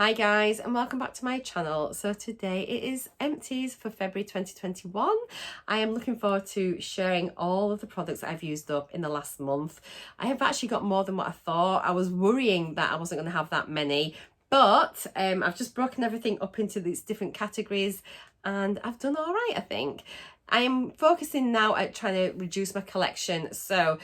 Hi guys, and welcome back to my channel. So today it is empties for February 2021. I am looking forward to sharing all of the products I've used up in the last month. I have actually got more than what I thought. I was worrying that I wasn't going to have that many, but I've just broken everything up into these different categories and I've done all right, I think. I am focusing now at trying to reduce my collection. So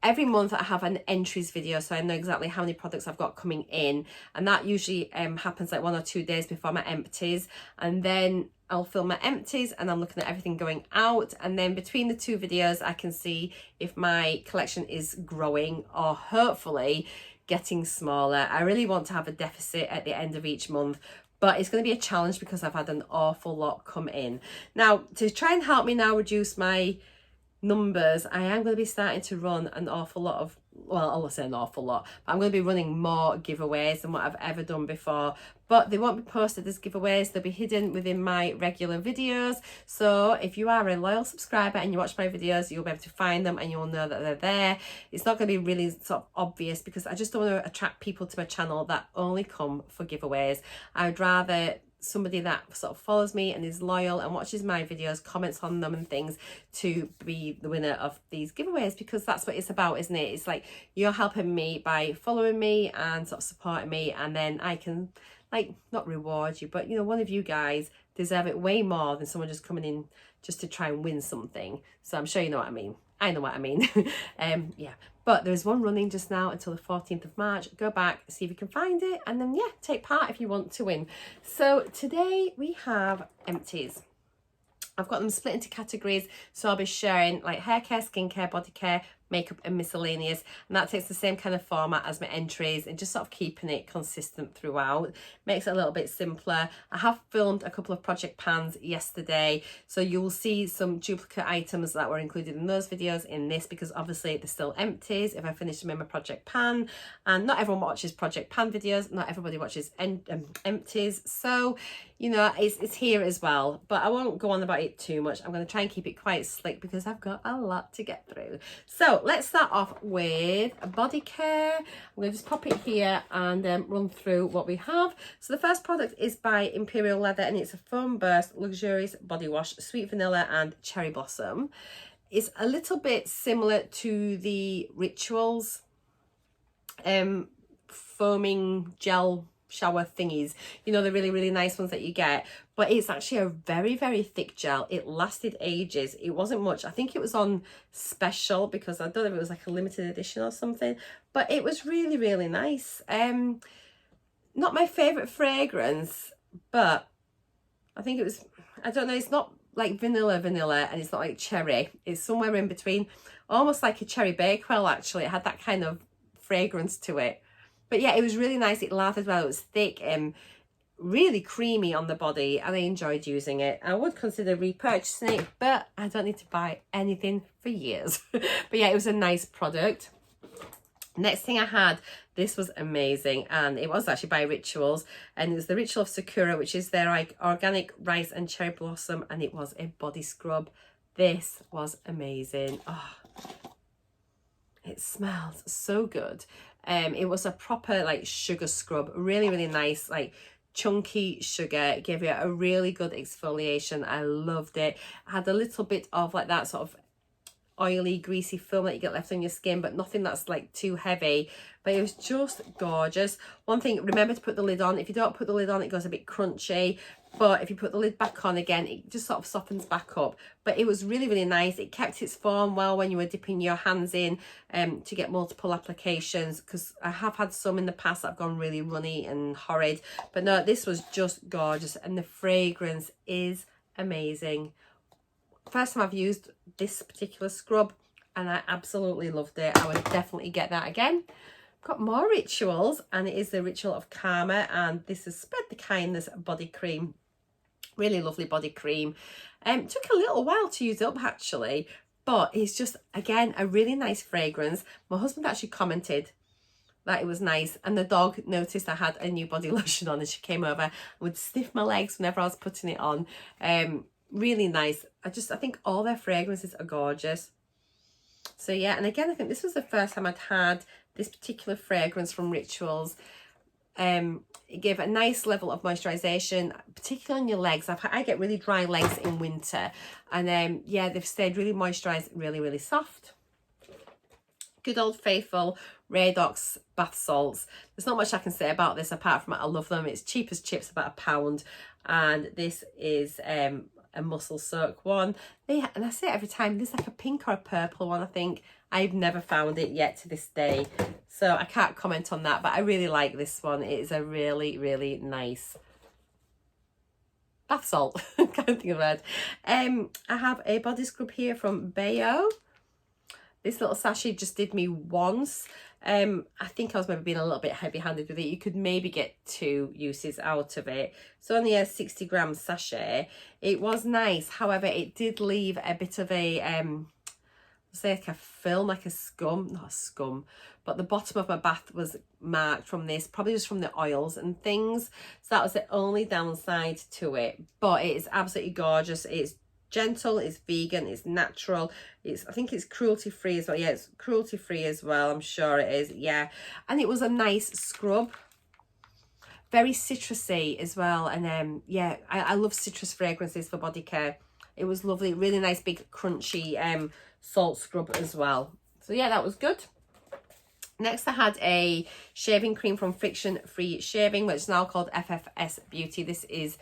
every month I have an entries video, so I know exactly how many products I've got coming in, and that usually happens like 1 or 2 days before my empties, and then I'll film my empties and I'm looking at everything going out, and then between the two videos I can see if my collection is growing or hopefully getting smaller. I really want to have a deficit at the end of each month, but it's going to be a challenge because I've had an awful lot come in. Now, to try and help me now reduce my numbers, I am going to be starting to run an awful lot of, well, I won't say an awful lot, but I'm going to be running more giveaways than what I've ever done before. But they won't be posted as giveaways, they'll be hidden within my regular videos. So if you are a loyal subscriber and you watch my videos, you'll be able to find them and you'll know that they're there. It's not going to be really sort of obvious because I just don't want to attract people to my channel that only come for giveaways. I would rather somebody that sort of follows me and is loyal and watches my videos, comments on them and things, to be the winner of these giveaways, because that's what it's about, isn't it? It's like you're helping me by following me and sort of supporting me, and then I can, like, not reward you, but you know, one of you guys deserve it way more than someone just coming in just to try and win something. So I'm sure you know what I mean. I know what I mean. Yeah, but there's one running just now until the 14th of March. Go back, see if you can find it, and then yeah, take part if you want to win. So today we have empties. I've got them split into categories, so I'll be sharing like hair care, skincare, body care, makeup and miscellaneous, and that takes the same kind of format as my entries and just sort of keeping it consistent throughout. Makes it a little bit simpler. I have filmed a couple of project pans yesterday, so you'll see some duplicate items that were included in those videos in this, because obviously they're still empties if I finish them in my project pan, and not everyone watches project pan videos, not everybody watches empties, so you know, it's here as well, but I won't go on about it too much. I'm going to try and keep it quite slick because I've got a lot to get through. So let's start off with body care. I'm going to just pop it here and run through what we have. So the first product is by Imperial Leather, and it's a foam burst luxurious body wash, sweet vanilla and cherry blossom. It's a little bit similar to the Rituals foaming gel shower thingies, you know, the really nice ones that you get, but it's actually a very thick gel. It lasted ages. It wasn't much. I think it was on special because I don't know if it was like a limited edition or something, but it was really nice. Not my favorite fragrance, but I think it was, I don't know, it's not like vanilla and it's not like cherry. It's somewhere in between, almost like a cherry bakewell. Actually, it had that kind of fragrance to it. But yeah, it was really nice. It lasted well. It was thick and really creamy on the body, and I enjoyed using it. I would consider repurchasing it, but I don't need to buy anything for years. But yeah, it was a nice product. Next thing I had, this was amazing, and it was actually by Rituals, and it was the Ritual of Sakura, which is their like organic rice and cherry blossom, and it was a body scrub. This was amazing. Oh, it smells so good. It was a proper like sugar scrub, really nice, like chunky sugar. It gave you a really good exfoliation. I loved it. I had a little bit of like that sort of oily greasy film that you get left on your skin, but nothing that's like too heavy. But it was just gorgeous. One thing, remember to put the lid on. If you don't put the lid on, it goes a bit crunchy, but if you put the lid back on again, it just sort of softens back up. But it was really nice. It kept its form well when you were dipping your hands in to get multiple applications, because I have had some in the past that have gone really runny and horrid, but no, this was just gorgeous, and the fragrance is amazing. First time I've used this particular scrub and I absolutely loved it. I would definitely get that again. Got more Rituals, and it is the Ritual of Karma, and this is Spread the Kindness body cream. Really lovely body cream. Took a little while to use up actually, but it's just, again, a really nice fragrance. My husband actually commented that it was nice, and the dog noticed I had a new body lotion on, and she came over and would sniff my legs whenever I was putting it on. Really nice. I think all their fragrances are gorgeous. So yeah, and again, I think this was the first time I'd had this particular fragrance from Rituals. give a nice level of moisturization, particularly on your legs. I get really dry legs in winter, and yeah, they've stayed really moisturized, really soft. Good old faithful Radox bath salts. There's not much I can say about this apart from I love them. It's cheap as chips, about £1, and this is a muscle soak one. And I say it every time, there's like a pink or a purple one, I think. I've never found it yet to this day, so I can't comment on that, but I really like this one. It is a really nice bath salt. Can't think of that. I have a body scrub here from Bayo. This little sachet just did me once. I think I was maybe being a little bit heavy-handed with it. You could maybe get 2 uses out of it. So only a 60-gram sachet. It was nice. However, it did leave a bit of a say like a film, like a scum, not a scum, but the bottom of my bath was marked from this, probably just from the oils and things. So that was the only downside to it, but it is absolutely gorgeous. It's gentle, it's vegan, it's natural, I think it's cruelty free as well. Yeah, it's cruelty free as well, I'm sure it is. Yeah, and it was a nice scrub, very citrusy as well. And yeah, I love citrus fragrances for body care. It was lovely, really nice big crunchy salt scrub as well. So yeah, that was good. Next, I had a shaving cream from Friction Free Shaving, which is now called FFS Beauty. This is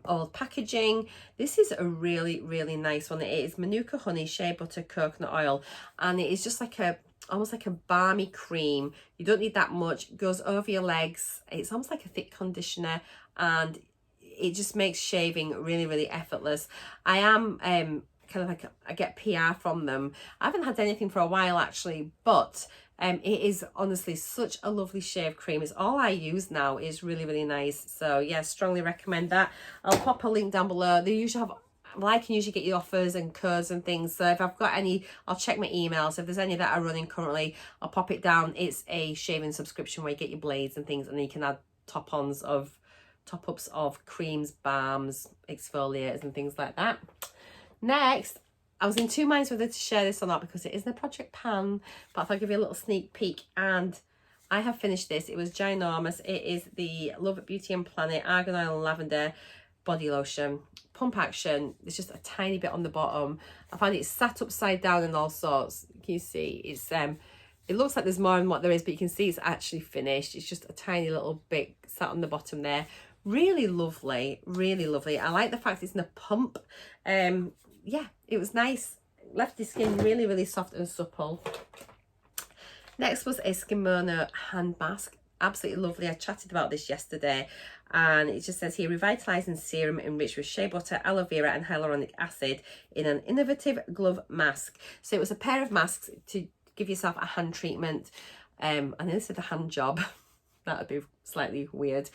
old packaging. This is a really nice one. It is Manuka honey, shea butter, coconut oil, and it is just like almost like a balmy cream. You don't need that much. It goes over your legs. It's almost like a thick conditioner, and it just makes shaving really effortless. I am kind of like, I get PR from them. I haven't had anything for a while actually, but it is honestly such a lovely shave cream. It's all I use now. It's really nice. So yeah, strongly recommend that. I'll pop a link down below. They usually have, well, I can usually get you offers and codes and things. So if I've got any, I'll check my emails. If there's any that are running currently, I'll pop it down. It's a shaving subscription where you get your blades and things, and then you can add top-ups of creams, balms, exfoliators and things like that. Next, I was in 2 minds whether to share this or not because it isn't a project pan, but if I give you a little sneak peek, and I have finished this. It was ginormous. It is the Love Beauty and Planet Argan Oil and Lavender Body Lotion. Pump action. There's just a tiny bit on the bottom. I find it sat upside down and all sorts. Can you see? It's it looks like there's more than what there is, but you can see it's actually finished. It's just a tiny little bit sat on the bottom there. Really lovely, really lovely. I like the fact it's in a pump. Yeah, it was nice. Left the skin really soft and supple. Next was a Skimono hand mask. Absolutely lovely. I chatted about this yesterday, and it just says here, revitalizing serum enriched with shea butter, aloe vera and hyaluronic acid in an innovative glove mask. So it was a pair of masks to give yourself a hand treatment. I know this is a hand job. That would be slightly weird.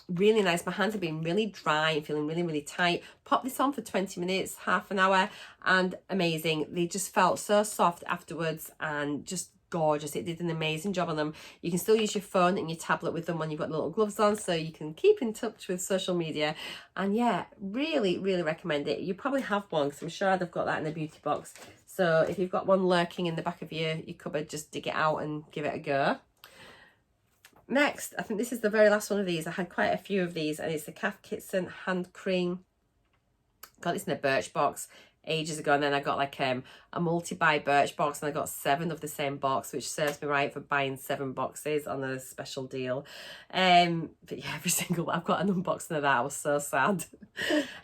Really nice. My hands have been really dry and feeling really tight. Pop this on for 20 minutes, half an hour, and amazing. They just felt so soft afterwards and just gorgeous. It did an amazing job on them. You can still use your phone and your tablet with them when you've got little gloves on, so you can keep in touch with social media. And yeah, really recommend it. You probably have one because I'm sure I'd have got that in a beauty box. So if you've got one lurking in the back of your cupboard, just dig it out and give it a go. Next, I think this is the very last one of these. I had quite a few of these, and it's the Kath Kitson hand cream. Got this in a Birch box ages ago, and then I got like a multi-buy Birch box, and I got 7 of the same box, which serves me right for buying 7 boxes on a special deal. But yeah, every single, I've got an unboxing of that. I was so sad.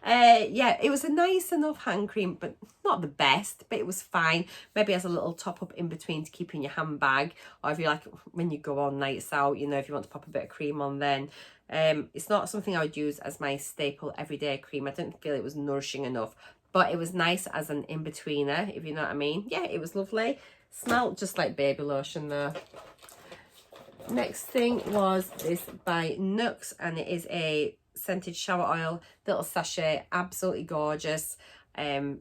Yeah, it was a nice enough hand cream, but not the best, but it was fine. Maybe as a little top up in between to keep in your handbag, or if you like when you go on nights out, you know, if you want to pop a bit of cream on then. It's not something I would use as my staple everyday cream. I didn't feel it was nourishing enough, but it was nice as an in-betweener, if you know what I mean. Yeah, it was lovely. Smelled just like baby lotion though. Next thing was this by Nux, and it is a scented shower oil, little sachet, absolutely gorgeous.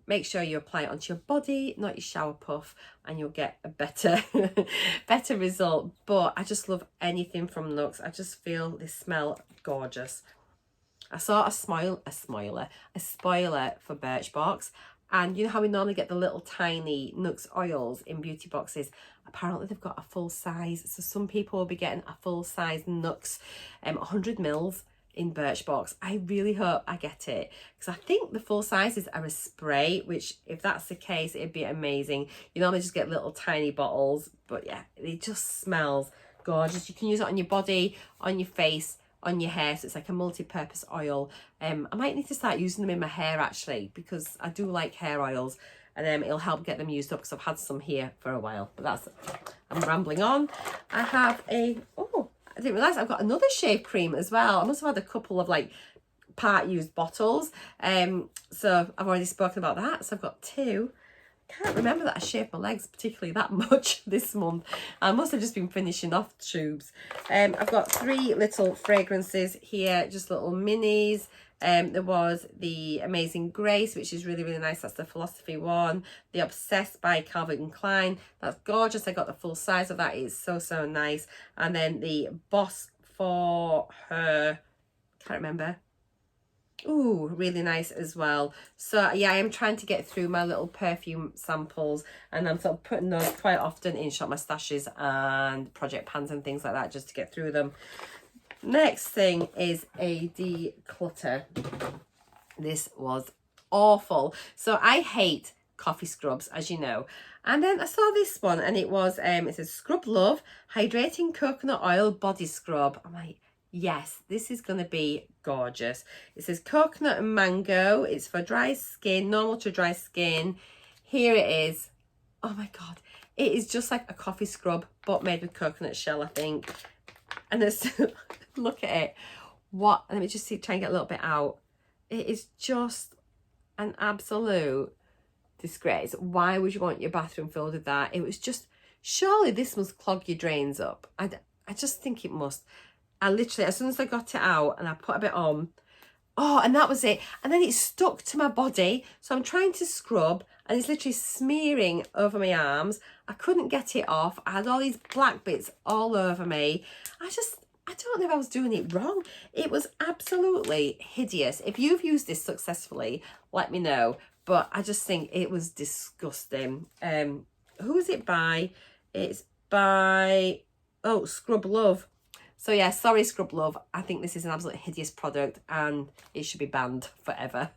Make sure you apply it onto your body, not your shower puff, and you'll get a better better result. But I just love anything from Nux. I just feel they smell gorgeous. I saw a spoiler for Birchbox, and you know how we normally get the little tiny Nux oils in beauty boxes. apparently they've got a full size. So some people will be getting a full size Nux 100 mils in Birchbox. I really hope I get it, because I think the full sizes are a spray, which if that's the case, it'd be amazing. You normally just get little tiny bottles, but yeah, it just smells gorgeous. You can use it on your body, on your face, on your hair, so it's like a multi-purpose oil. I might need to start using them in my hair actually, because I do like hair oils, and it'll help get them used up, because I've had some here for a while. But that's, I'm rambling on. I have a, oh, I didn't realise I've got another shave cream as well. I must have had a couple of like part used bottles. So I've already spoken about that. So I've got two. Can't remember that I shaved my legs particularly that much this month. I must have just been finishing off tubes. I've got 3 little fragrances here, just little minis. There was the Amazing Grace, which is really, really nice. That's the Philosophy one. The Obsessed by Calvin Klein. That's gorgeous. I got the full size of that. It's so, so nice. And then the Boss for Her, can't remember. Ooh, really nice as well. So yeah, I am trying to get through my little perfume samples, and I'm sort of putting those quite often in Shop My Stashes and Project Pans and things like that, just to get through them. Next thing is a declutter. This was awful. So I hate coffee scrubs, as you know. And then I saw this one, and it was, it says Scrub Love Hydrating Coconut Oil Body Scrub. I'm like, yes, this is going to be gorgeous. It says coconut and mango. It's for dry skin, normal to dry skin. Here it is. Oh my God. It is just like a coffee scrub, but made with coconut shell, I think. And it's, look at it. What? Let me just see, try and get a little bit out. It is just an absolute disgrace. Why would you want your bathroom filled with that? It was just, surely this must clog your drains up. I just think it must. I literally, as soon as I got it out and I put a bit on, oh, and that was it. And then it stuck to my body. So I'm trying to scrub, and it's literally smearing over my arms. I couldn't get it off. I had all these black bits all over me. I don't know if I was doing it wrong. It was absolutely hideous. If you've used this successfully, let me know. But I just think it was disgusting. Who is it by? It's by, oh, Scrub Love. So yeah, sorry Scrub Love. I think this is an absolutely hideous product, and it should be banned forever.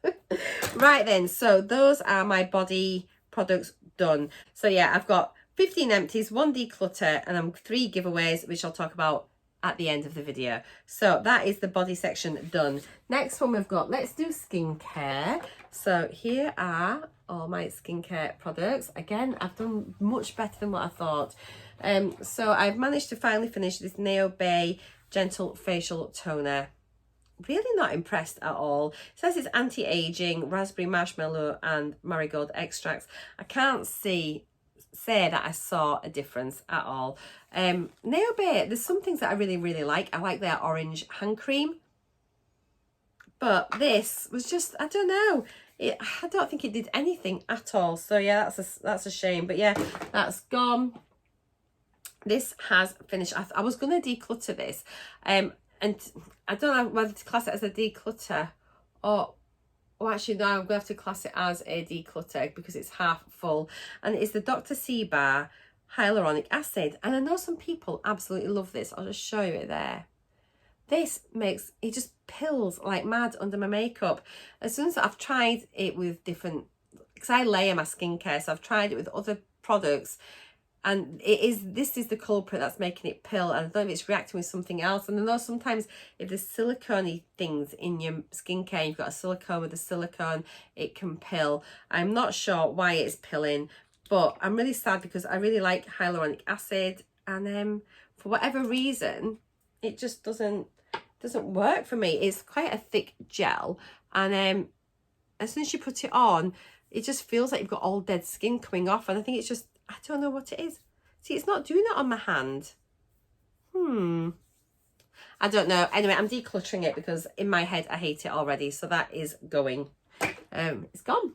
Right then, so those are my body products done. So yeah, I've got 15 empties, 1 declutter, and 3 giveaways, which I'll talk about at the end of the video. So that is the body section done. Next one we've got, let's do skincare. So here are all my skincare products. Again, I've done much better than what I thought. So I've managed to finally finish this Neo Bay Gentle Facial Toner. Really not impressed at all. It says it's anti-aging, raspberry, marshmallow and marigold extracts. I can't say that I saw a difference at all. Neo Bay, there's some things that I really, really like. I like their orange hand cream. But this was just, I don't know. I don't think it did anything at all. So yeah, that's a shame. But yeah, that's gone. This has finished. I was going to declutter this. And I don't know whether to class it as a declutter or actually no, I'm going to have to class it as a declutter because it's half full. And it's the Dr. Seabar Hyaluronic Acid. And I know some people absolutely love this. I'll just show you it there. This makes, it just pills like mad under my makeup. As soon as I've tried it with different, because I layer my skincare, so I've tried it with other products, and this is the culprit that's making it pill, and I don't know if it's reacting with something else. And I know sometimes if there's silicone-y things in your skincare, you've got a silicone with a silicone, it can pill. I'm not sure why it's pilling, but I'm really sad because I really like hyaluronic acid, and for whatever reason, it just doesn't work for me. It's quite a thick gel, and as soon as you put it on, it just feels like you've got all dead skin coming off, and I think it's just, I don't know what it is. See, it's not doing that on my hand. I don't know. Anyway, I'm decluttering it because in my head I hate it already, so that is going. It's gone.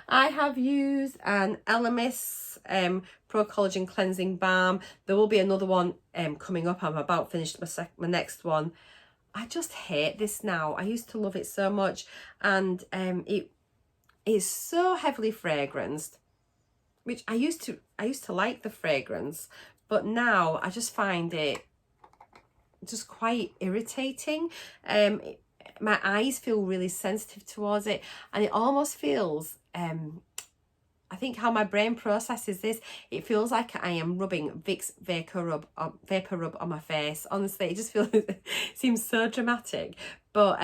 I have used an Elemis Pro Collagen Cleansing Balm. There will be another one coming up. I'm about finished my next one. I just hate this now. I used to love it so much, and it is so heavily fragranced, which I used to like the fragrance, but now I just find it just quite irritating. My eyes feel really sensitive towards it, and it almost feels I think how my brain processes this, it feels like I am rubbing Vicks Vapor Rub on my face. Honestly, it just feels it seems so dramatic. But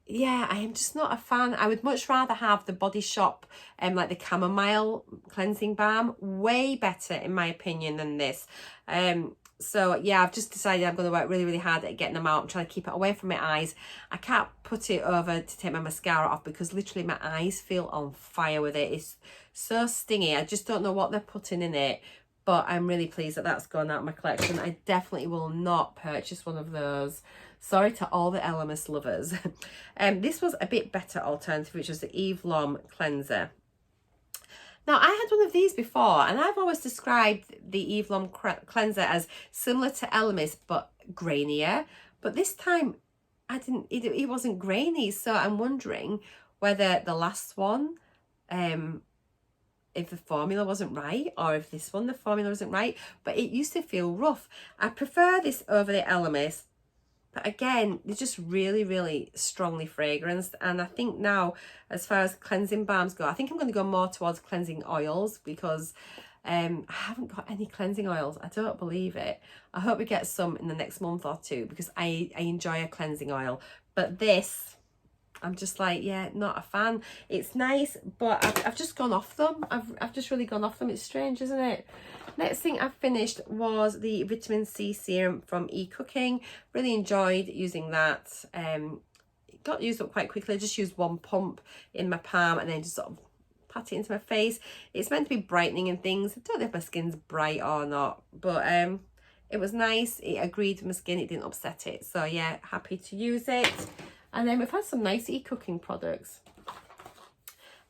yeah, I am just not a fan. I would much rather have the Body Shop like the chamomile cleansing balm, way better in my opinion than this. So yeah, I've just decided I'm going to work really, really hard at getting them out. I'm trying to keep it away from my eyes. I can't put it over to take my mascara off because literally my eyes feel on fire with it. It's so stingy. I just don't know what they're putting in it, but I'm really pleased that that's gone out of my collection. I definitely will not purchase one of those. Sorry to all the Elemis lovers. This was a bit better alternative, which was the Eve Lom cleanser. Now, I had one of these before, and I've always described the Eve Lom cleanser as similar to Elemis, but grainier. But this time, it wasn't grainy, so I'm wondering whether the last one, if the formula wasn't right, or if this one, the formula wasn't right. But it used to feel rough. I prefer this over the Elemis. But again, they're just really, really strongly fragranced. And I think now, as far as cleansing balms go, I think I'm going to go more towards cleansing oils because I haven't got any cleansing oils. I don't believe it. I hope we get some in the next month or two because I enjoy a cleansing oil. But this, I'm just like, yeah, not a fan. It's nice, but I've just gone off them. I've just really gone off them. It's strange, isn't it? Next thing I finished was the vitamin C serum from eCooking. Really enjoyed using that. It got used up quite quickly. I just used one pump in my palm and then just sort of pat it into my face. It's meant to be brightening and things. I don't know if my skin's bright or not, but it was nice. It agreed with my skin. It didn't upset it. So yeah, happy to use it. And then we've had some nice eCooking products.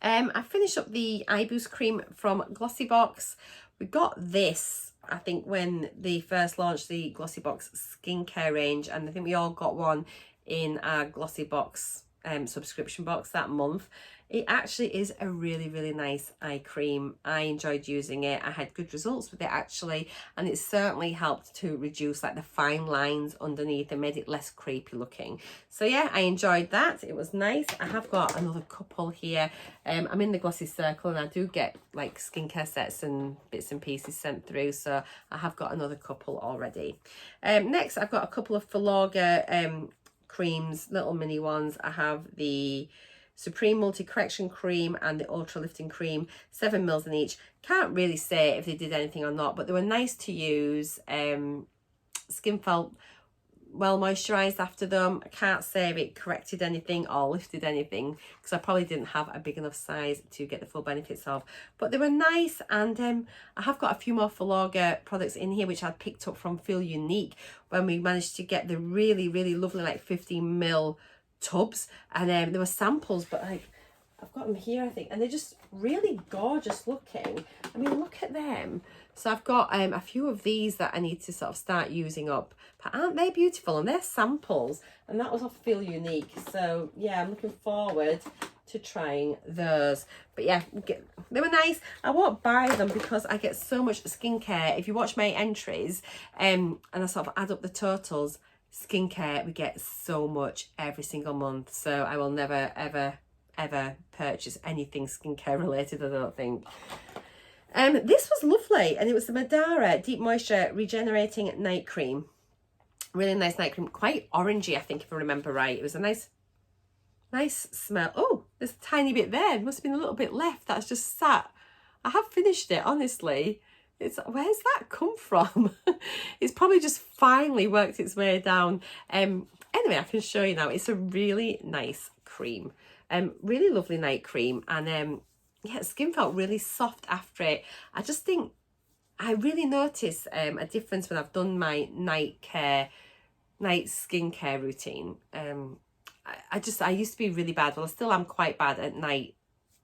I finished up the Eye Boost cream from GLOSSYBOX. We got this, I think, when they first launched the GLOSSYBOX skincare range, and I think we all got one in our GLOSSYBOX subscription box that month. It actually is a really, really nice eye cream. I enjoyed using it. I had good results with it actually, and it certainly helped to reduce like the fine lines underneath and made it less creepy looking. So yeah, I enjoyed that. It was nice. I have got another couple here. I'm in the Glossy Circle and I do get like skincare sets and bits and pieces sent through, so I have got another couple already. Next, I've got a couple of Filorga creams, little mini ones. I have the Supreme Multi Correction Cream and the Ultra Lifting Cream, 7 mils in each. Can't really say if they did anything or not, but they were nice to use. Skin felt well moisturized after them. I can't say if it corrected anything or lifted anything because I probably didn't have a big enough size to get the full benefits of, but they were nice. And I have got a few more Filorga products in here which I picked up from Feel Unique when we managed to get the really, really lovely like 15 mil tubs, and there were samples, but like I've got them here I think, and they're just really gorgeous looking. I mean, look at them. So I've got a few of these that I need to sort of start using up, but aren't they beautiful? And they're samples, and that was off Feel Unique. So yeah, I'm looking forward to trying those. But yeah, they were nice. I won't buy them because I get so much skincare. If you watch my entries and I sort of add up the totals, skincare we get so much every single month, so I will never ever purchase anything skincare related, I don't think. This was lovely, and it was the Madara Deep Moisture Regenerating Night Cream. Really nice night cream, quite orangey I think, if I remember right. It was a nice smell. Oh, there's a tiny bit there. There must have been a little bit left that's just sat. I have finished it, honestly. Where's that come from? It's probably just finally worked its way down. Anyway, I can show you now. It's a really nice cream. Really lovely night cream. And yeah, skin felt really soft after it. I just think I really notice a difference when I've done my night skincare routine. I used to be really bad. Well, I still am quite bad at night,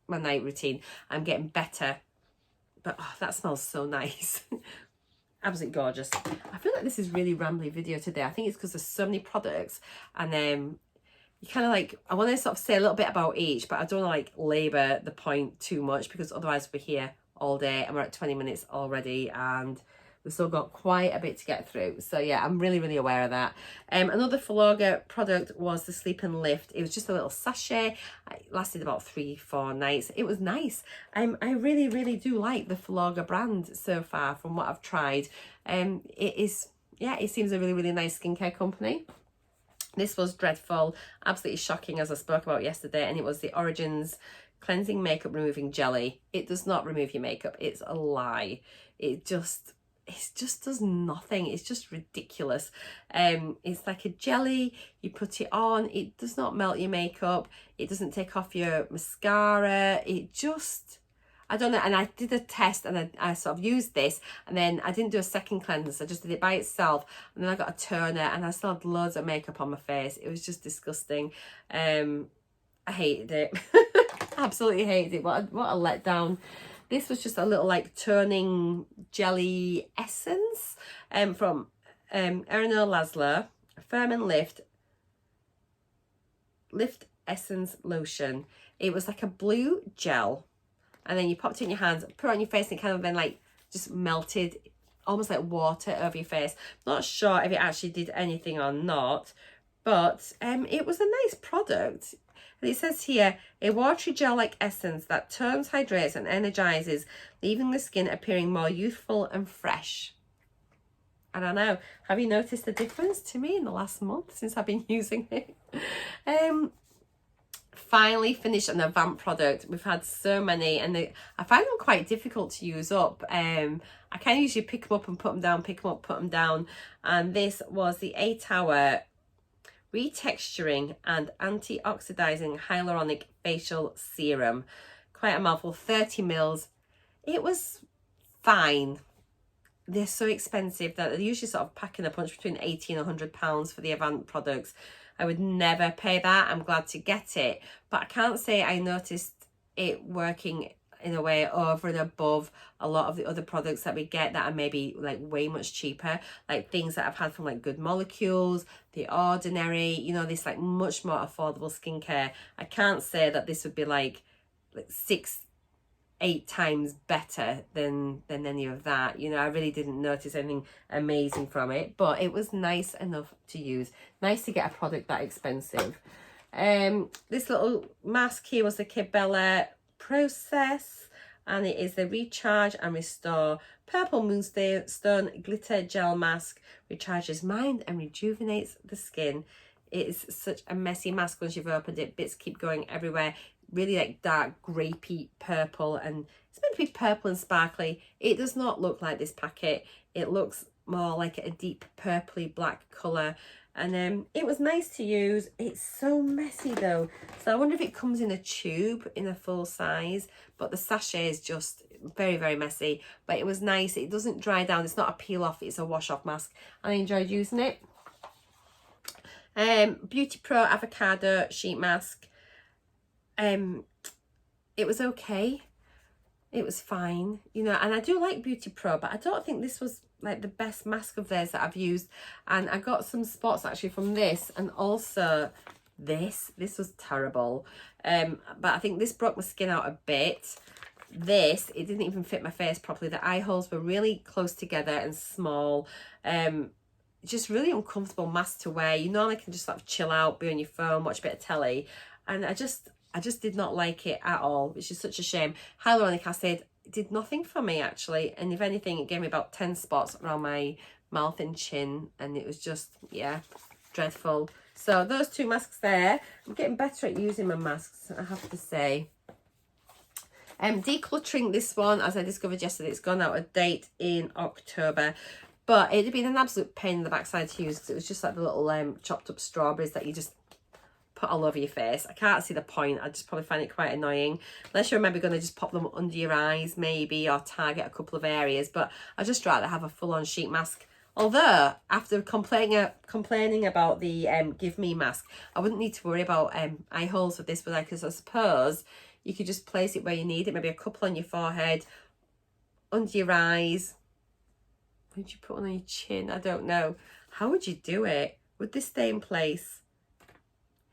my night routine. I'm getting better. But oh, that smells so nice. Absolutely gorgeous. I feel like this is really rambly video today. I think it's because there's so many products, and you kind of like, I want to sort of say a little bit about each, but I don't want to like labour the point too much because otherwise we're here all day, and we're at 20 minutes already, and we've still got quite a bit to get through. So yeah, I'm really, really aware of that. Another Falaga product was the Sleep and Lift. It was just a little sachet. It lasted about 3-4 nights. It was nice. I really, really do like the Falaga brand so far from what I've tried. It is, yeah, it seems a really, really nice skincare company. This was dreadful, absolutely shocking, as I spoke about yesterday, and it was the Origins Cleansing Makeup Removing Jelly. It does not remove your makeup. It's a lie. It just does nothing. It's just ridiculous. It's like a jelly. You put it on. It does not melt your makeup. It doesn't take off your mascara. It just, I don't know. And I did a test, and I sort of used this, and then I didn't do a second cleanse. I just did it by itself, and then I got a toner, and I still had loads of makeup on my face. It was just disgusting. I hated it. Absolutely hated it. What a letdown. This was just a little like toning jelly essence from Erno Laszlo, Firm and Lift Essence Lotion. It was like a blue gel, and then you popped it in your hands, put it on your face, and it kind of then like just melted, almost like water over your face. Not sure if it actually did anything or not, but it was a nice product. And it says here, a watery gel-like essence that tones, hydrates and energizes, leaving the skin appearing more youthful and fresh. I don't know. Have you noticed the difference to me in the last month since I've been using it? Finally finished an Avant product. We've had so many, and I find them quite difficult to use up. I can usually pick them up and put them down, pick them up, put them down. And this was the 8-hour retexturing and antioxidizing hyaluronic facial serum. Quite a mouthful, 30 mils. It was fine. They're so expensive that they're usually sort of packing a punch between 80 and 100 pounds for the Avant products. I would never pay that. I'm glad to get it, but I can't say I noticed it working in a way over and above a lot of the other products that we get that are maybe like way much cheaper, like things that I've had from like Good Molecules, The Ordinary, you know, this like much more affordable skincare. I can't say that this would be like 6-8 times better than any of that. You know, I really didn't notice anything amazing from it, but it was nice enough to use. Nice to get a product that expensive. This little mask here was the Kibella Process, and it is the Recharge and Restore Purple Moonstone Glitter Gel Mask. Recharges mind and rejuvenates the skin. It is such a messy mask once you've opened it. Bits keep going everywhere. Really like dark grapey purple, and it's meant to be purple and sparkly. It does not look like this packet. It looks more like a deep purpley black colour, and it was nice to use. It's so messy though, so I wonder if it comes in a tube in a full size, but the sachet is just very, very messy. But it was nice. It doesn't dry down. It's not a peel off, it's a wash off mask. I enjoyed using it. Beauty Pro Avocado Sheet Mask. It was okay. It was fine, you know, and I do like Beauty Pro, but I don't think this was like the best mask of theirs that I've used. And I got some spots actually from this, and also this was terrible. But I think this broke my skin out a bit. This, it didn't even fit my face properly. The eye holes were really close together and small. Just really uncomfortable mask to wear. You normally can just sort of chill out, be on your phone, watch a bit of telly, and I just did not like it at all, which is such a shame. Hyaluronic acid did nothing for me actually, and if anything it gave me about 10 spots around my mouth and chin, and it was just, yeah, dreadful. So those two masks there. I'm getting better at using my masks, I have to say. Decluttering this one, as I discovered yesterday, it's gone out of date in October, but it'd been an absolute pain in the backside to use because it was just like the little chopped up strawberries that you just put all over your face. I can't see the point. I just probably find it quite annoying, unless you're maybe going to just pop them under your eyes maybe, or target a couple of areas. But I just rather have a full-on sheet mask. Although after complaining about the Give Me mask, I wouldn't need to worry about eye holes with this, but because I suppose you could just place it where you need it, maybe a couple on your forehead, under your eyes. Would you put on your chin? I don't know. How would you do it? Would this stay in place?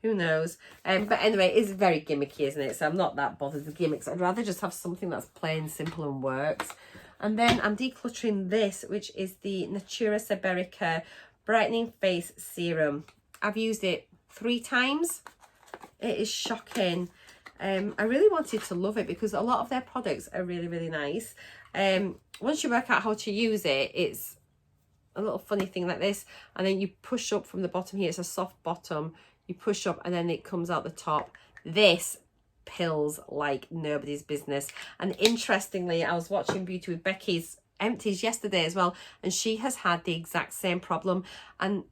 Who knows? But anyway, it's very gimmicky, isn't it? So I'm not that bothered with gimmicks. I'd rather just have something that's plain, simple and works. And then I'm decluttering this, which is the Natura Seberica Brightening Face Serum. I've used it 3 times. It is shocking. I really wanted to love it because a lot of their products are really, really nice. Once you work out how to use it, it's a little funny thing like this. And then you push up from the bottom here. It's a soft bottom. You push up and then it comes out the top. This pills like nobody's business. And interestingly, I was watching Beauty with Becky's Empties yesterday as well, and she has had the exact same problem. And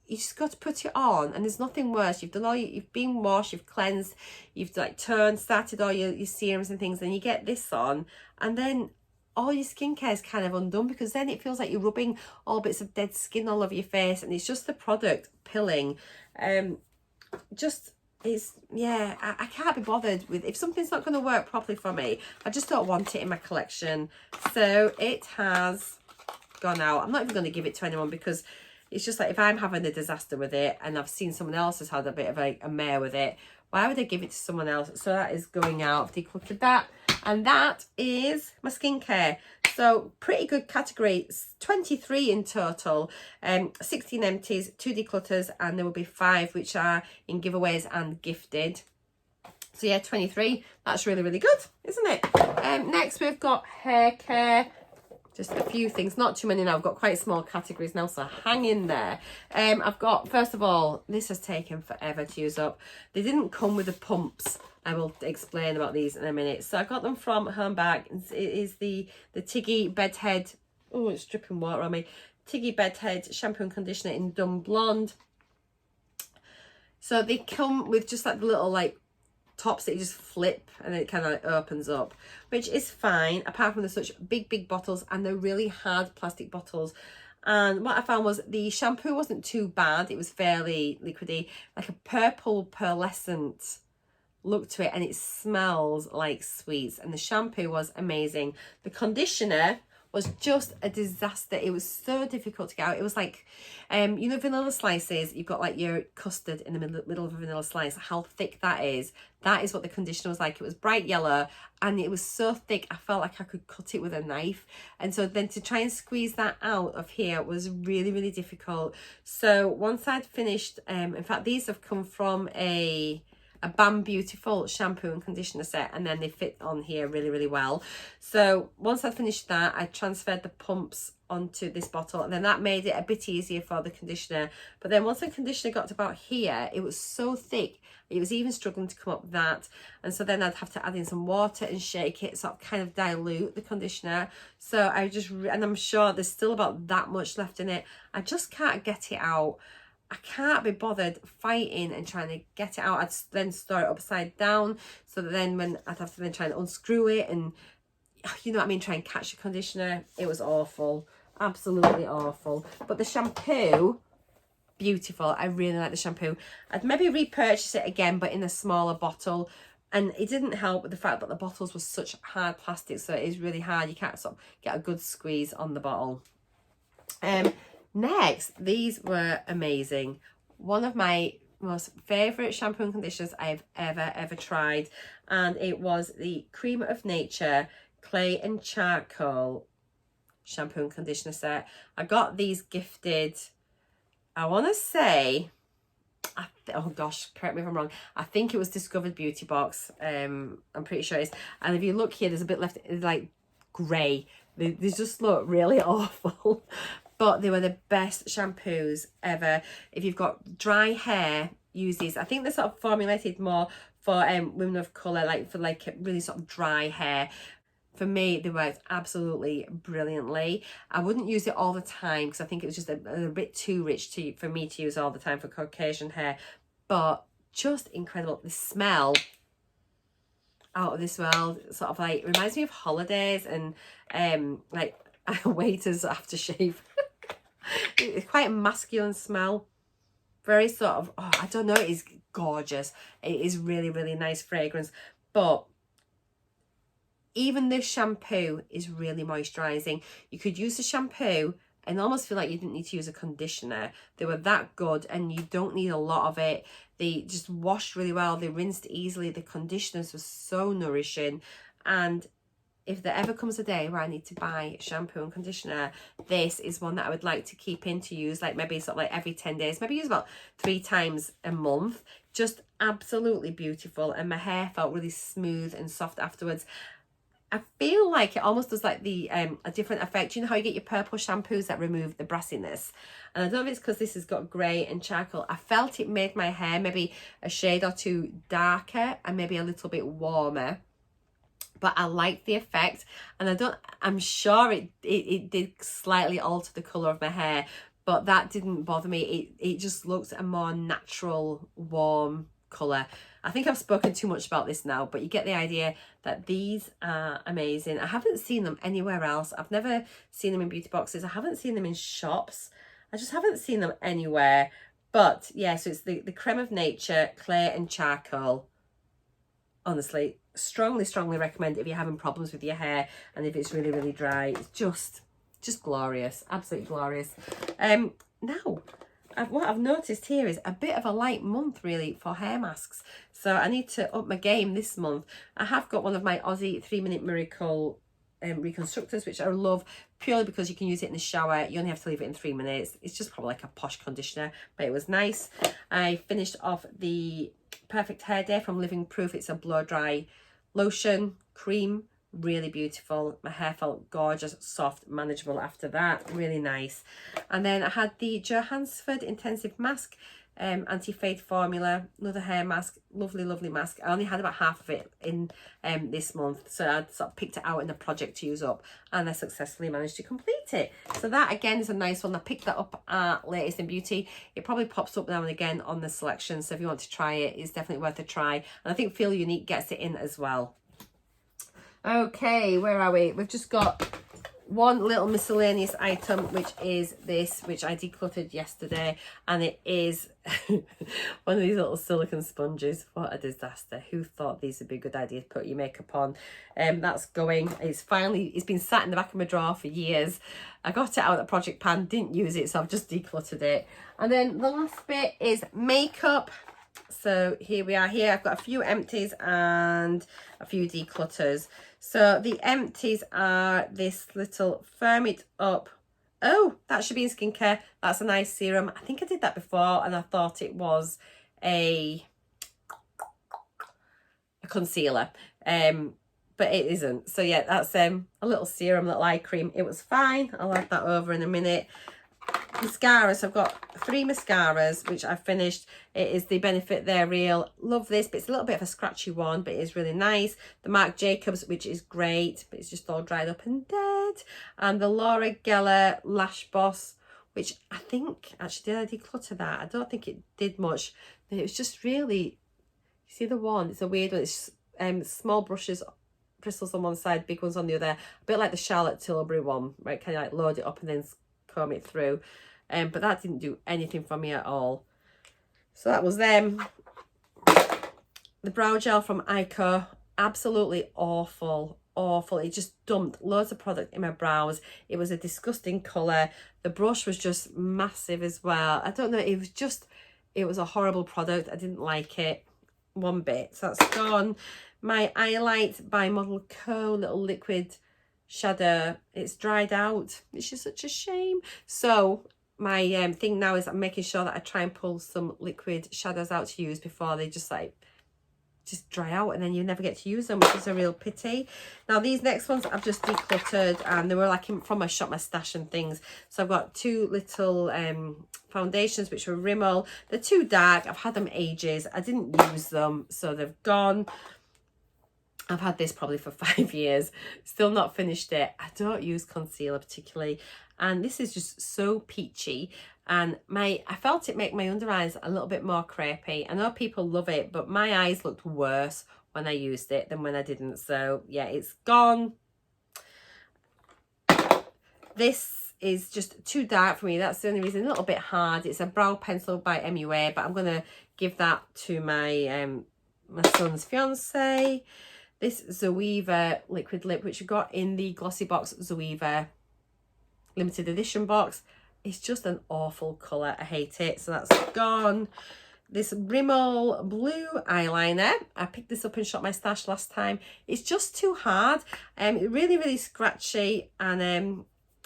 you just got to put it on, and there's nothing worse. You've done all you've been washed, you've cleansed, you've like started all your serums and things, and you get this on, and then all your skincare is kind of undone, because then it feels like you're rubbing all bits of dead skin all over your face, and it's just the product pilling. Yeah, I can't be bothered with, if something's not going to work properly for me, I just don't want it in my collection. So it has gone out. I'm not even going to give it to anyone, because it's just like, if I'm having a disaster with it and I've seen someone else has had a bit of a mare with it, why would I give it to someone else? So that is going out. I've decluttered that. And that is my skincare. So pretty good category. 23 in total. 16 empties, 2 declutters, and there will be 5 which are in giveaways and gifted. So yeah, 23. That's really, really good, isn't it? Next we've got hair care. Just a few things, not too many now. I've got quite small categories now, so hang in there. I've got, first of all, this has taken forever to use up. They didn't come with the pumps. I will explain about these in a minute. So I got them from Home Bag. It is the Tiggy Bedhead. Oh, it's dripping water on me. Tiggy Bedhead shampoo and conditioner in Dumb Blonde. So they come with just like the little like tops that you just flip and it kind of like opens up, which is fine, apart from they're such big bottles and they're really hard plastic bottles. And what I found was the shampoo wasn't too bad. It was fairly liquidy, like a purple pearlescent look to it, and it smells like sweets. And the shampoo was amazing. The conditioner was just a disaster. It was so difficult to get out. It was like, you know, vanilla slices, you've got like your custard in the middle of a vanilla slice, how thick that is what the conditioner was like. It was bright yellow and it was so thick, I felt like I could cut it with a knife. And so then to try and squeeze that out of here was really, really difficult. So once I'd finished, in fact, these have come from a Bam Beautiful shampoo and conditioner set, and then they fit on here really, really well. So once I finished that, I transferred the pumps onto this bottle, and then that made it a bit easier for the conditioner. But then once the conditioner got to about here, it was so thick, it was even struggling to come up that. And so then I'd have to add in some water and shake it, sort of kind of dilute the conditioner. So I just, and I'm sure there's still about that much left in it. I just can't get it out. I can't be bothered fighting and trying to get it out. I'd then store it upside down, so that then when I'd have to then try and unscrew it and, you know what I mean, try and catch the conditioner. It was awful, absolutely awful. But the shampoo, beautiful. I really like the shampoo. I'd maybe repurchase it again, but in a smaller bottle. And it didn't help with the fact that the bottles were such hard plastic, so it is really hard. You can't sort of get a good squeeze on the bottle. Next, these were amazing. One of my most favourite shampoo and conditioners I've ever tried. And it was the Cream of Nature Clay and Charcoal shampoo and conditioner set. I got these gifted, I want to say, oh gosh, correct me if I'm wrong, I think it was Discovered Beauty Box. I'm pretty sure it is. And if you look here, there's a bit left, it's like grey. They just look really awful. But they were the best shampoos ever. If you've got dry hair, use these. I think they're sort of formulated more for women of colour, like for like really sort of dry hair. For me, they worked absolutely brilliantly. I wouldn't use it all the time because I think it was just a bit too rich for me to use all the time for Caucasian hair. But just incredible. The smell, out of this world. Sort of like, reminds me of holidays and like waiters aftershave. It's quite a masculine smell, very sort of, oh, I don't know, it is gorgeous. It is really, really nice fragrance. But even this shampoo is really moisturising. You could use the shampoo and almost feel like you didn't need to use a conditioner. They were that good, and you don't need a lot of it. They just washed really well. They rinsed easily. The conditioners were so nourishing. And if there ever comes a day where I need to buy shampoo and conditioner, this is one that I would like to keep in to use, like maybe sort of like every 10 days, maybe use about 3 times a month. Just absolutely beautiful. And my hair felt really smooth and soft afterwards. I feel like it almost does like the a different effect. You know how you get your purple shampoos that remove the brassiness? And I don't know if it's because this has got grey and charcoal. I felt it made my hair maybe a shade or 2 darker and maybe a little bit warmer. But I like the effect, and I'm sure it did slightly alter the colour of my hair, but that didn't bother me. It just looks a more natural, warm colour. I think I've spoken too much about this now, but you get the idea that these are amazing. I haven't seen them anywhere else. I've never seen them in beauty boxes. I haven't seen them in shops. I just haven't seen them anywhere. But yeah, so it's the Creme of Nature, clay and charcoal. Honestly, strongly recommend it if you're having problems with your hair and if it's really dry. It's just glorious, absolutely glorious. Now what I've noticed here is a bit of a light month really for hair masks, so I need to up my game this month. I have got one of my Aussie 3-Minute Miracle reconstructors, which I love purely because you can use it in the shower. You only have to leave it in 3 minutes. It's just probably like a posh conditioner, but it was nice. I finished off the Perfect Hair Day from Living Proof. It's a blow dry lotion cream, really beautiful. My hair felt gorgeous, soft, manageable after that, really nice. And then I had the Johansford Intensive Mask, anti-fade formula, another hair mask, lovely mask. I only had about half of it in this month, so I sort of picked it out in the project to use up, and I successfully managed to complete it. So that again is a nice one. I picked that up at Latest in Beauty. It probably pops up now and again on the selection, so if you want to try it, it's definitely worth a try. And I think Feel Unique gets it in as well. Okay, where are we? We've just got one little miscellaneous item, which is this, which I decluttered yesterday, and it is one of these little silicone sponges. What a disaster. Who thought these would be a good idea to put your makeup on? That's going. It's been sat in the back of my drawer for years. I got it out of the project pan, didn't use it, so I've just decluttered it. And then the last bit is makeup. So here we are. Here I've got a few empties and a few declutters. So the empties are this little Firm It Up. Oh, that should be in skincare. That's a nice serum. I think I did that before and I thought it was a concealer, but it isn't. So yeah, that's a little serum, little eye cream. It was fine. I'll add that over in a minute. Mascaras, I've got 3 mascaras which I've finished. It is the Benefit They're Real. Love this, but it's a little bit of a scratchy one, but it's really nice. The Marc Jacobs, which is great, but it's just all dried up and dead. And the Laura Geller Lash Boss, which I think, actually, did I declutter that? I don't think it did much. But it was just really, you see the one? It's a weird one. It's small brushes, bristles on one side, big ones on the other. A bit like the Charlotte Tilbury one, right? Kind of like load it up and then comb it through. But that didn't do anything for me at all. So that was them. The brow gel from Ico, absolutely awful. It just dumped loads of product in my brows. It was a disgusting colour. The brush was just massive as well. I don't know, it was a horrible product. I didn't like it one bit. So that's gone. My Eyelight by Model Co. little liquid shadow, it's dried out, which is such a shame. So my thing now is I'm making sure that I try and pull some liquid shadows out to use before they just dry out, and then you never get to use them, which is a real pity. Now these next ones I've just decluttered, and they were like from my Shop My Stash and things. So I've got 2 little foundations which were Rimmel. They're too dark. I've had them ages. I didn't use them, so they've gone. I've had this probably for 5 years, still not finished it. I don't use concealer particularly, and this is just so peachy, and I felt it make my under eyes a little bit more crepey. I know people love it, but my eyes looked worse when I used it than when I didn't. So yeah, it's gone. This is just too dark for me. That's the only reason. A little bit hard. It's a brow pencil by MUA, but I'm gonna give that to my my son's fiance. This ZOEVA liquid lip, which I got in the GLOSSYBOX ZOEVA limited edition box. It's just an awful colour. I hate it. So that's gone. This Rimmel blue eyeliner. I picked this up in Shop My Stash last time. It's just too hard. Really, really scratchy. And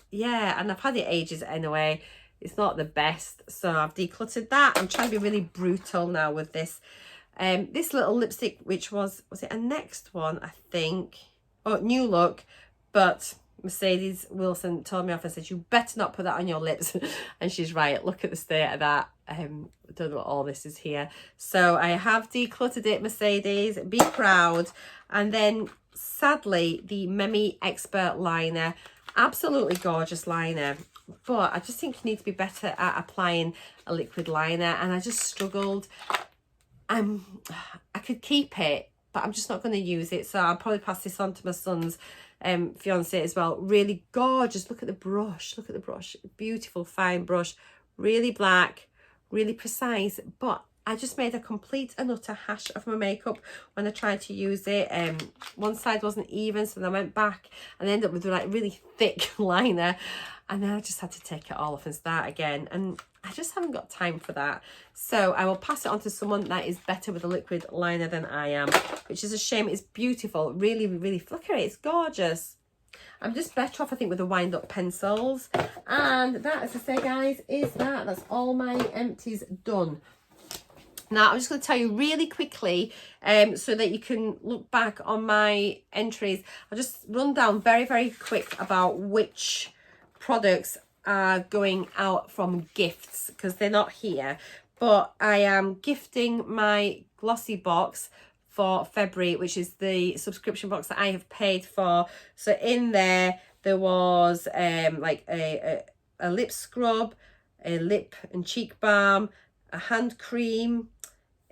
yeah, and I've had it ages anyway. It's not the best. So I've decluttered that. I'm trying to be really brutal now with this. This little lipstick, which was it a Next one, I think. Oh, New Look. But Mercedes Wilson told me off and said, you better not put that on your lips. And she's right. Look at the state of that. I don't know what all this is here. So I have decluttered it, Mercedes. Be proud. And then, sadly, the Memi Expert liner. Absolutely gorgeous liner. But I just think you need to be better at applying a liquid liner. And I just struggled. I could keep it, but I'm just not going to use it. So I'll probably pass this on to my son's fiance as well. Really gorgeous. Look at the brush. Look at the brush. Beautiful, fine brush. Really black, really precise. But I just made a complete and utter hash of my makeup when I tried to use it. One side wasn't even, so then I went back and ended up with like really thick liner. And then I just had to take it all off and start again. And I just haven't got time for that. So I will pass it on to someone that is better with a liquid liner than I am, which is a shame. It's beautiful. Really, really, look at it. It's gorgeous. I'm just better off, I think, with the wind up pencils. And that, as I say, guys, is that. That's all my empties done. Now, I'm just going to tell you really quickly so that you can look back on my entries. I'll just run down very, very quick about which products are going out from gifts because they're not here. But I am gifting my GLOSSYBOX for February, which is the subscription box that I have paid for. So in there was like a lip scrub, a lip and cheek balm, a hand cream,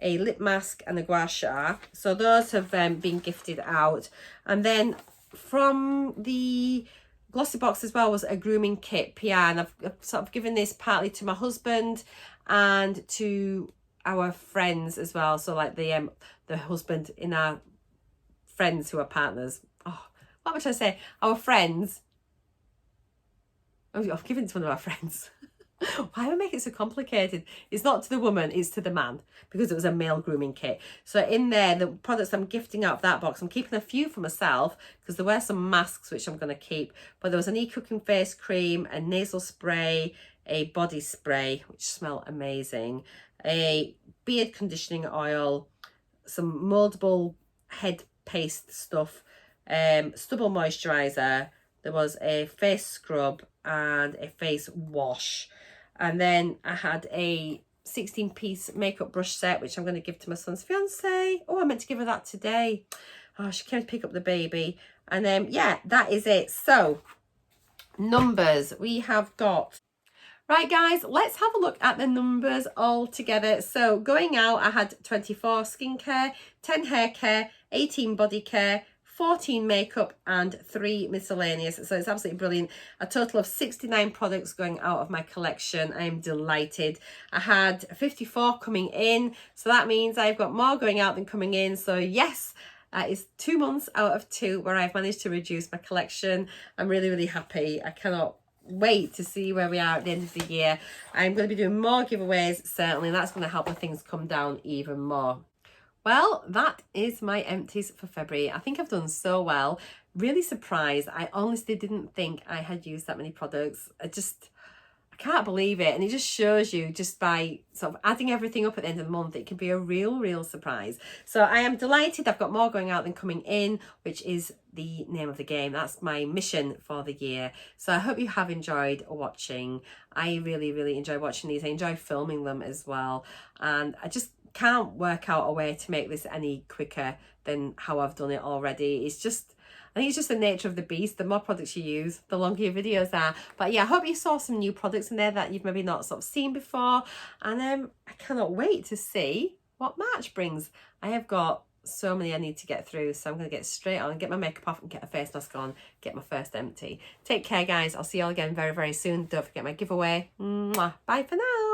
a lip mask and a gua sha. So those have been gifted out. And then from the GLOSSYBOX as well was a grooming kit PR, and I've sort of given this partly to my husband and to our friends as well. So like the husband in our friends who are partners. Oh, what would I say? Our friends. Oh, I've given it to one of our friends. Why do I make it so complicated? It's not to the woman, it's to the man, because it was a male grooming kit. So in there, the products I'm gifting out of that box, I'm keeping a few for myself because there were some masks which I'm going to keep. But there was an e-cooking face cream, a nasal spray, a body spray, which smell amazing, a beard conditioning oil, some moldable head paste stuff, stubble moisturizer. There was a face scrub and a face wash. And then I had a 16-piece makeup brush set, which I'm going to give to my son's fiance. Oh, I meant to give her that today. Oh, she came to pick up the baby. And then, yeah, that is it. So, numbers. We have got... Right, guys, let's have a look at the numbers all together. So, going out, I had 24 skincare, 10 hair care, 18 body care, 14 makeup and 3 miscellaneous. So it's absolutely brilliant. A total of 69 products going out of my collection. I'm delighted. I had 54 coming in, so that means I've got more going out than coming in. So yes, that is 2 months out of 2 where I've managed to reduce my collection. I'm really, really happy. I cannot wait to see where we are at the end of the year. I'm going to be doing more giveaways, certainly, and that's going to help the things come down even more. Well, that is my empties for February. I think I've done so well. Really surprised. I honestly didn't think I had used that many products. I can't believe it. And it just shows you, just by sort of adding everything up at the end of the month, it can be a real surprise. So I am delighted. I've got more going out than coming in, which is the name of the game. That's my mission for the year. So I hope you have enjoyed watching. I really enjoy watching these. I enjoy filming them as well. And I just can't work out a way to make this any quicker than how I've done it already. It's just, I think it's just the nature of the beast. The more products you use, the longer your videos are. But yeah, I hope you saw some new products in there that you've maybe not sort of seen before. And I cannot wait to see what March brings. I have got so many I need to get through, so I'm going to get straight on, get my makeup off and get a face mask on, get my first empty. Take care, guys. I'll see you all again very soon. Don't forget my giveaway. Mwah. Bye for now.